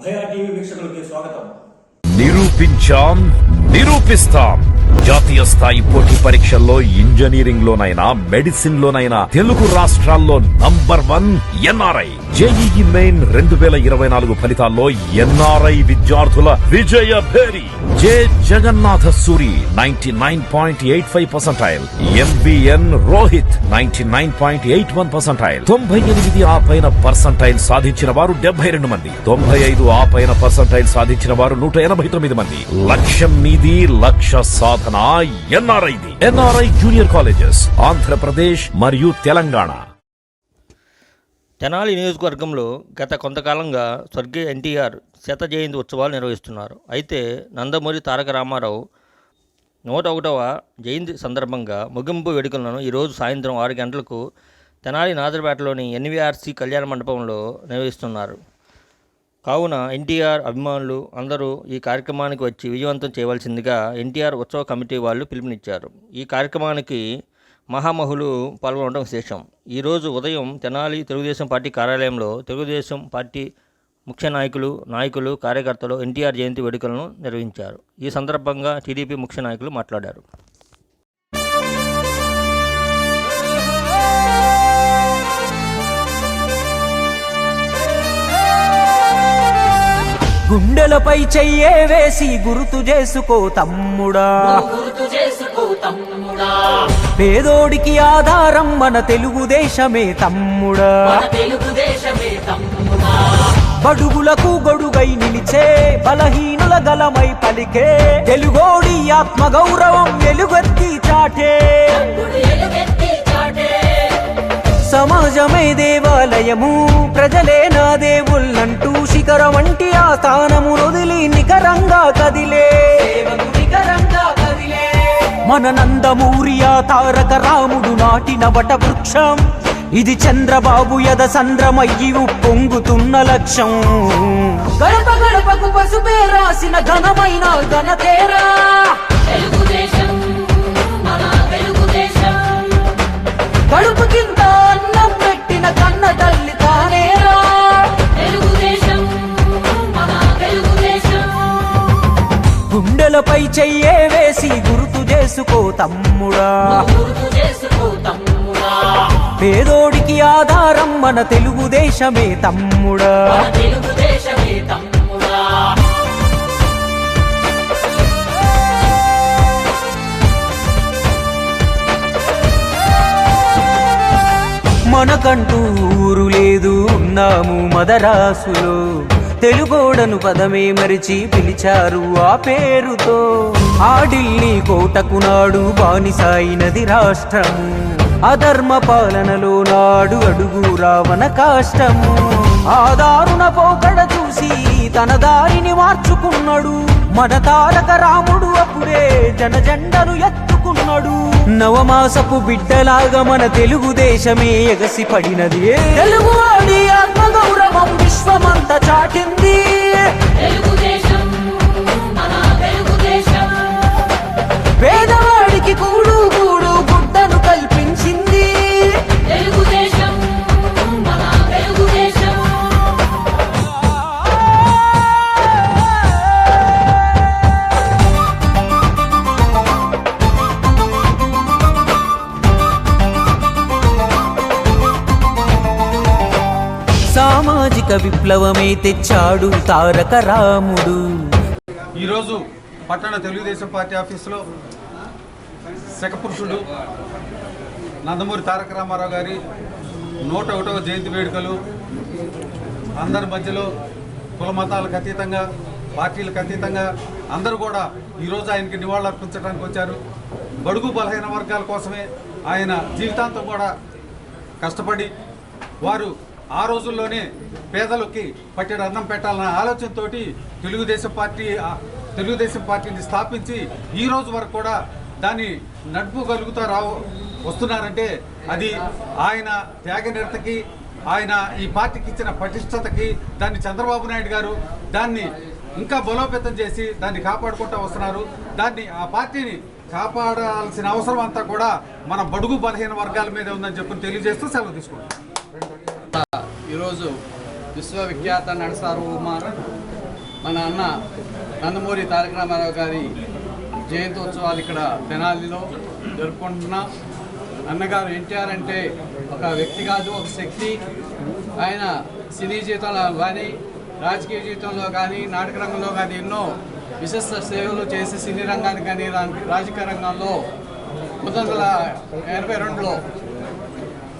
అభయ TV వీక్షకులకి స్వాగతం. నిరూపించాం, నిరూపిస్తాం. జాతీయ స్థాయి పోటీ పరీక్షల్లో ఇంజనీరింగ్ లోనైనా మెడిసిన్ లోనైనా తెలుగు రాష్ట్రాల్లో నంబర్ 1 ఎన్ఆర్ఐ. జేఈఈ మెయిన్ 2024 ఫలితాల్లో ఎన్ఆర్ఐ విద్యార్థుల విజయ భేరి. జె జగన్నాథ సూరి 99.85%, ఎంబిఎన్ రోహిత్ 99.81%, 98 ఆ పైన పర్సంటైల్ సాధించిన వారు 72 మంది, 95 ఆ పైన పర్సంటైల్ సాధించిన వారు 189 మంది. లక్ష్యం మీది, లక్ష్య సాధన ఎన్ఆర్ఐది. ఎన్ఆర్ఐ జూనియర్ కాలేజెస్ ఆంధ్రప్రదేశ్ మరియు తెలంగాణ. తెనాలి నియోజకవర్గంలో గత కొంతకాలంగా స్వర్గీయ ఎన్టీఆర్ శత జయంతి ఉత్సవాలు నిర్వహిస్తున్నారు. అయితే నందమూరి తారక రామారావు 101వ జయంతి సందర్భంగా ముగింపు వేడుకలను ఈరోజు సాయంత్రం 6 గంటలకు తెనాలి నాదర్పేటలోని ఎన్వీఆర్సీ కళ్యాణ మండపంలో నిర్వహిస్తున్నారు. కావున ఎన్టీఆర్ అభిమానులు అందరూ ఈ కార్యక్రమానికి వచ్చి విజయవంతం చేయవలసిందిగా ఎన్టీఆర్ ఉత్సవ కమిటీ వాళ్ళు పిలుపునిచ్చారు. ఈ కార్యక్రమానికి మహామహులు పాల్గొనడం విశేషం. ఈరోజు ఉదయం తెనాలి తెలుగుదేశం పార్టీ కార్యాలయంలో తెలుగుదేశం పార్టీ ముఖ్య నాయకులు కార్యకర్తలు ఎన్టీఆర్ జయంతి వేడుకలను నిర్వహించారు. ఈ సందర్భంగా టీడీపీ ముఖ్య నాయకులు మాట్లాడారు. గుండెలపై చెయ్యే వేసి గుర్తు చేసుకో తమ్ముడా, పేదోడికి ఆధారం మన తెలుగుదేశమే తమ్ముడా. బడుగులకు గొడుగై నిలిచే బలహీనుల గలమై పలికే తెలుగోడి ఆత్మగౌరవం ఎలుగెత్తి చాటే. సమాజమే దేవాలయము, ప్రజలే నా దేవుళ్ళంటూ శిఖరం వంటి ఆ స్థానము వదిలి నికరంగా కదిలే మన నందమూరి ఆ తారక రాముడు నాటిన వట వృక్షం. ఇది చంద్రబాబు యద సంద్రమయ్యి ఉప్పొంగుతున్న లక్ష్యం. గడప గడపకు పసుపే రాసిన ఘనమైన ఘనతేరా కడుపు కింద అన్నం పెట్టిన కన్న తల్లి తానేరా. గుండెలపై చెయ్యే వేసి గుర్తు చేసుకో తమ్ముడా, పేదోడికి ఆధారం మన తెలుగుదేశమే తమ్ముడా. మనకంటూ ఊరు లేదు, ఉన్నాము మదరాసులో. తెలుగోడను పదమే మరిచి పిలిచారు ఆ పేరుతో. ఆ ఢిల్లీ కోటకు నాడు బానిసాయినది రాష్ట్రము. అధర్మ పాలనలో నాడు అడుగు రావణ కాష్టము. ఆ దారుణ పోకడ చూసి తన దారిని మార్చుకున్నాడు మన తారక రాముడు. అప్పుడే జనజెండను ఎత్తుకున్నాడు. నవమాసపు బిడ్డలాగా మన తెలుగుదేశమే ఎగసి పడినది. తెలుగువాడి ఆత్మగౌరవం విశ్వమంతా చాటింది. పేదవాడికి కూడు కూడు గుడ్డను కల్పించింది. సామాజిక విప్లవమే తెచ్చాడు తారక రాముడు. ఈరోజు పట్టణ తెలుగుదేశం పార్టీ ఆఫీసులో శకపురుషుడు నందమూరి తారక రామారావు గారి 101వ జయంతి వేడుకలు అందరి మధ్యలో కుల మతాలకు అతీతంగా, పార్టీలకు అతీతంగా అందరూ కూడా ఈరోజు ఆయనకి నివాళులు అర్పించడానికి వచ్చారు. బడుగు బలహీన వర్గాల కోసమే ఆయన జీవితాంతం కూడా కష్టపడి వారు ఆ రోజుల్లోనే పేదలకి పట్టెడు అన్నం పెట్టాలన్న ఆలోచనతో తెలుగుదేశం పార్టీని స్థాపించి ఈ రోజు వరకు కూడా దాన్ని నడుపుగలుగుతూ వస్తున్నారంటే అది ఆయన త్యాగనిరతకి, ఆయన ఈ పార్టీకి ఇచ్చిన పటిష్టతకి, దాన్ని చంద్రబాబు నాయుడు గారు దాన్ని ఇంకా బలోపేతం చేసి దాన్ని కాపాడుకుంటూ వస్తున్నారు. దాన్ని ఆ పార్టీని కాపాడాల్సిన అవసరం అంతా కూడా మన బడుగు బలహీన వర్గాల మీద ఉందని చెప్పి తెలియజేస్తూ సెలవు తీసుకుంటాం. ఈరోజు విశ్వవిఖ్యాత నడసార్వభౌమ మన అన్న నందమూరి తారక రామారావు గారి జయంతోత్సవాలు ఇక్కడ తెనాలిలో జరుపుకుంటున్నాం. అన్నగారు ఎన్టీఆర్ అంటే ఒక వ్యక్తి కాదు, ఒక శక్తి. ఆయన సినీ జీవితంలో కానీ, రాజకీయ జీవితంలో కానీ, నాటక రంగంలో కానీ ఎన్నో విశిష్ట సేవలు చేసి సినీ రంగానికి కానీ రాజకీయ రంగంలో 1982లో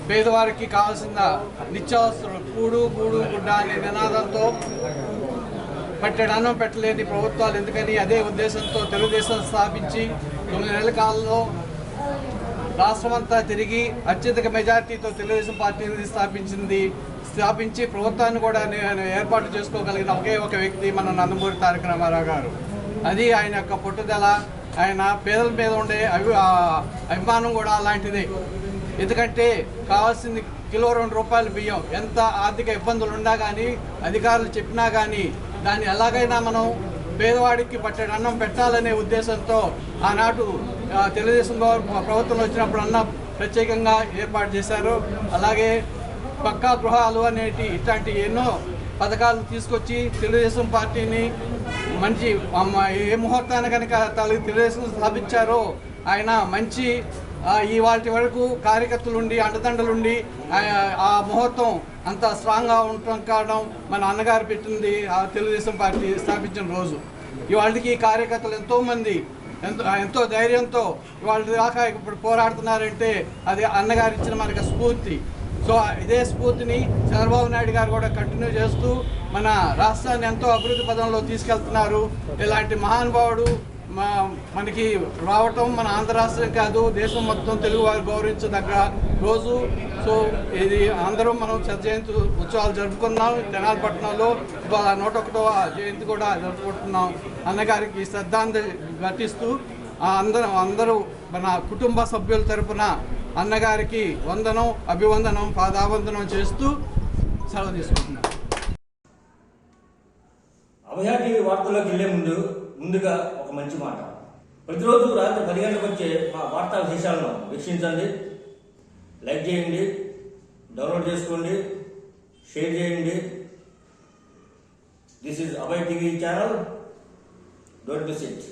పేదవారికి కావాల్సిన నిత్యావసరాలు కూడు గూడు గుడ్డ అనే నినాదంతో పట్టెడు అన్నం పెట్టలేని ప్రభుత్వాలు ఎందుకని అదే ఉద్దేశంతో తెలుగుదేశం స్థాపించి 9 నెలల కాలంలో రాష్ట్రమంతా తిరిగి అత్యధిక మెజార్టీతో తెలుగుదేశం పార్టీని స్థాపించి ప్రభుత్వాన్ని కూడా ఏర్పాటు చేసుకోగలిగిన ఒకే ఒక వ్యక్తి మన నందమూరి తారక రామారావు గారు. అది ఆయన యొక్క పట్టుదల, ఆయన పేదల మీద ఉండే అభిమానం కూడా అలాంటిదే. ఎందుకంటే కావాల్సింది కిలో 2 రూపాయల బియ్యం, ఎంత ఆర్థిక ఇబ్బందులు ఉన్నా కానీ, అధికారులు చెప్పినా కానీ దాన్ని ఎలాగైనా మనం పేదవాడికి పట్టెడు అన్నం పెట్టాలనే ఉద్దేశంతో ఆనాడు తెలుగుదేశం ప్రభుత్వం వచ్చినప్పుడు అన్న ప్రత్యేకంగా ఏర్పాటు చేశారు. అలాగే పక్కా గృహాలు అనేటి ఇట్లాంటి ఎన్నో పథకాలు తీసుకొచ్చి తెలుగుదేశం పార్టీని మంచి ఏ ముహూర్తాన్ని కనుక తెలుగుదేశం స్థాపించారో ఆయన మంచి ఇవాటి వరకు కార్యకర్తలుండి అండదండలుండి ఆ ముహూర్తం అంత స్ట్రాంగ్గా ఉండటం కారణం మన అన్నగారు పెట్టింది ఆ తెలుగుదేశం పార్టీ స్థాపించిన రోజు. ఇవాళకి కార్యకర్తలు ఎంతోమంది ఎంతో ధైర్యంతో ఇవాళ దాకా ఇప్పుడు పోరాడుతున్నారంటే అది అన్నగారు ఇచ్చిన మనకు స్ఫూర్తి. సో ఇదే స్ఫూర్తిని చంద్రబాబు నాయుడు గారు కూడా కంటిన్యూ చేస్తూ మన రాష్ట్రాన్ని ఎంతో అభివృద్ధి పదంలో తీసుకెళ్తున్నారు. ఇలాంటి మహానుభావుడు మనకి రావటం మన ఆంధ్ర రాష్ట్రం కాదు, దేశం మొత్తం తెలుగు వారు గౌరవించదగ్గ రోజు. సో ఇది అందరం మనం జయంతి ఉత్సవాలు జరుపుకున్నాం. తెనాలిపట్నంలో 101వ జయంతి కూడా జరుపుకుంటున్నాం. అన్నగారికి శ్రద్ధాంజలి ఘటిస్తూ అందరూ మన కుటుంబ సభ్యుల తరపున అన్నగారికి వందనం, అభివందనం, పాదావందనం చేస్తూ సెలవు తీసుకుంటున్నాం. అభయ టీవీ వార్తల్లోకి వెళ్లే ముందుగా ఒక మంచి మాట. ప్రతిరోజు రాత్రి 10 గంటలకు వచ్చే మా వార్తా విశేషాలను వీక్షించండి, లైక్ చేయండి, డౌన్లోడ్ చేసుకోండి, షేర్ చేయండి. This is Abhaya TV channel. Don't miss it.